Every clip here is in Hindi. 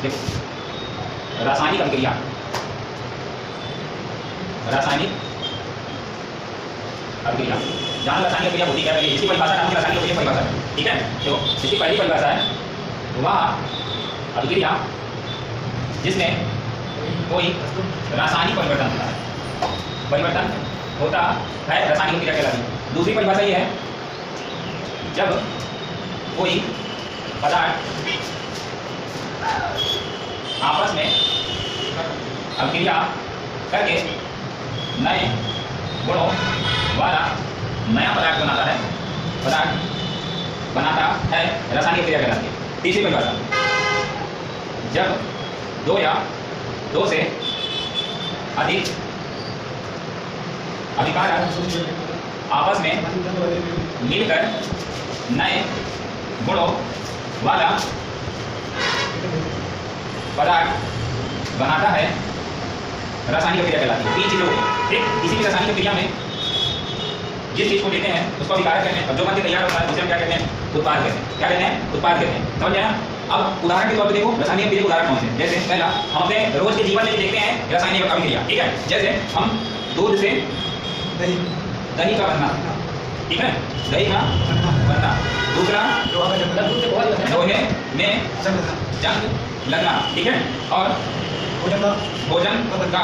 देखो रासायनिक अभिक्रिया, रासायनिक अभिक्रिया, जहाँ रासायनिक अभिक्रिया होती है इसकी परिभाषा नाम की रासायनिक अभिक्रिया परिभाषा है, ठीक है। देखो इसकी पहली परिभाषा है वह अभिक्रिया जिसमें कोई रासायनिक परिवर्तन होता है, परिवर्तन होता है रासायनिक अभिक्रिया कहलाती। दूसरी परिभाषा ये है जब कोई पदार्थ आपस में अभिक्रिया करके नए गुणों वाला नया पदार्थ बनाता है, पदार्थ बनाता है रासायनिक अभिक्रिया कहलाती है। तीसरी परिभाषा जब दो या दो से अधिक अभिकारक आपस में मिलकर नए गुणों वाला पदार्थ बनाता है रासायनिक अभिक्रिया कहलाती है। तीन चीजों ठीक, किसी भी रासायनिक अभिक्रिया में जिस चीज को लेते हैं उसको अभिकारक कहते हैं और जो बनके तैयार होता है उसे हम क्या कहते हैं? उत्पाद कहते हैं। क्या कहते हैं? उत्पाद कहते हैं। समझ आया? अब उदाहरण के तौर पर देखो रासायनिक अभिक्रिया के उदाहरण कौन से? जैसे पहला हम अपने रोज के जीवन में देखते हैं रासायनिक अभिक्रिया, ठीक है। जैसे हम दूध से दही का बनना, ठीक है, दही का बनना। दूसरा लोहे में जंग लगना, ठीक है, और भोजन का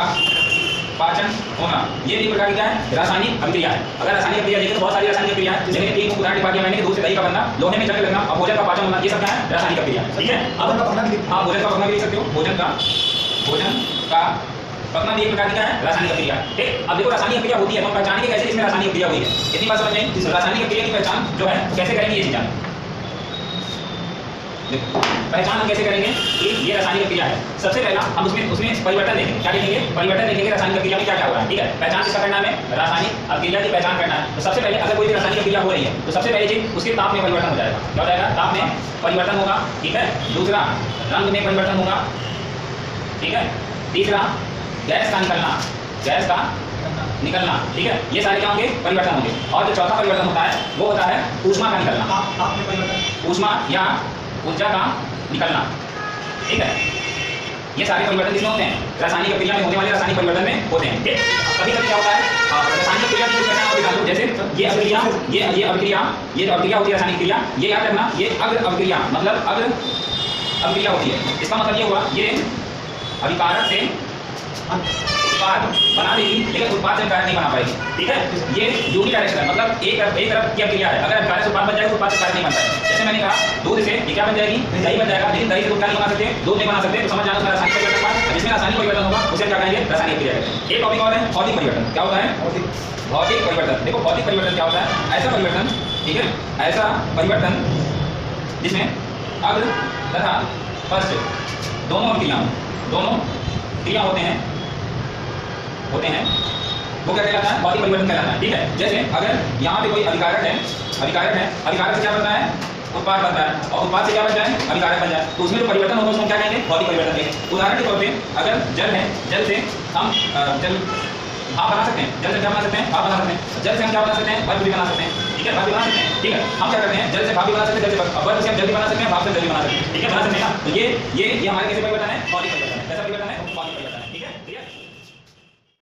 पाचन होना, ये भी प्रकार की क्या है? रासायनिक अभिक्रिया है। अगर रासायनिक अभिक्रिया देखें तो बहुत सारी रासायनिक अभिक्रिया है, लेकिन तीन उदाहरण दिखा दिया मैंने, दूध से दही का बनना, लोहे में जंग लगना और भोजन का पाचन होना, ये सब क्या है? रासायनिक अभिक्रिया, ठीक है। अब हाँ, भोजन का पकना भी देख सकते हो, भोजन का पकना भी एक प्रकार की क्या है? रासायनिक अभिक्रिया, ठीक। अब देखो रासायनिक अभिक्रिया होती है तो पहचानेंगे कैसे इसमें रासायनिक अभिक्रिया हुई है? इतनी बात समझ में, रासायनिक अभिक्रिया की पहचान जो है कैसे करेंगे ये चीज पहचान हम कैसे करेंगे कि ये रासायनिक अभिक्रिया है? सबसे पहला हम उसमें परिवर्तन देखेंगे। क्या देखेंगे? परिवर्तन देखेंगे रासायनिक अभिक्रिया में क्या क्या हो रहा है, ठीक है। पहचान किसका करना है? रासायनिक अभिक्रिया की पहचान करना है। तो सबसे पहले अगर कोई भी रासायनिक अभिक्रिया हो रही है तो सबसे पहले चीज उसके ताप में परिवर्तन हो जाएगा। क्या हो जाएगा? ताप में परिवर्तन होगा, ठीक है। दूसरा रंग में परिवर्तन होगा, ठीक है। तीसरा गैस का निकलना, गैस का निकलना, ठीक है। ये सारे क्या होंगे? परिवर्तन होंगे। और जो चौथा परिवर्तन होता है वो होता है ऊष्मा का निकलना, ऊष्मा या ऊर्जा का निकलना, ठीक है। ये सारे परिवर्तन किसमें होते हैं? रासायनिक अभिक्रिया में होने वाले रासायनिक परिवर्तन में होते हैं, ठीक। कभी कभी क्या होता है रासायनिक अभिक्रिया की कुछ पहचान और दिखा दूं। जैसे ये अभिक्रिया, ये अभिक्रिया, ये जो अभिक्रिया होती है रासायनिक क्रिया, ये याद रखना, ये अग्र अभिक्रिया मतलब अग्र अभिक्रिया होती है। इसका मतलब ये हुआ ये अभिकारक से उत्पाद बना देगी लेकिन उत्पाद से अभिकारक नहीं बना पाएगी, ठीक है। ये यूनिडायरेक्शनल है, मतलब एक तरफ की अभिक्रिया है। अगर अभिकारक से उत्पाद बन जाएगा तो उत्पाद से अभिकारक नहीं बनता है। जैसे मैंने कहा दूध से ये क्या बन जाएगी? दही बन जाएगा, लेकिन दही से दूध नहीं बना सकते, दूध नहीं बना सकते, तो समझ जाना उसमें रासायनिक परिवर्तन, जिसमें रासायनिक परिवर्तन होगा उसे क्या कहेंगे? रासायनिक अभिक्रिया कहते हैं। एक टॉपिक और है भौतिक परिवर्तन। क्या होता है? भौतिक परिवर्तन। देखो भौतिक परिवर्तन क्या होता है? ऐसा परिवर्तन, ठीक है, ऐसा परिवर्तन जिसमें अग्र तथा पश्च दोनों क्रिया होते हैं वो क्या कहलाता है? भौतिक परिवर्तन कहलाता है, ठीक है। जैसे अगर यहाँ पे कोई अभिकारक है, अभिकारक से क्या बनता है? उत्पाद बनता है, और उत्पाद से क्या बन जाए? अभिकारक बन जाए, तो उसमें जो परिवर्तन होगा उसको क्या कहेंगे? भौतिक परिवर्तन कहेंगे। उदाहरण के तौर पे अगर जल है, जल से हम जल भाप बना सकते हैं, जल से क्या बना सकते हैं? भाप बना सकते हैं। जल से हम क्या बना सकते हैं? बर्फ भी बना सकते हैं, ठीक है, बर्फ भी बना सकते हैं, ठीक है। हम क्या करते हैं? जल से भाप भी बना सकते हैं, जल से बर्फ से हम जल भी बना सकते हैं, भाप से जल भी बना सकते हैं, ठीक है, बना सकते हैं ना। तो ये हमारे कैसे परिवर्तन है? भौतिक परिवर्तन।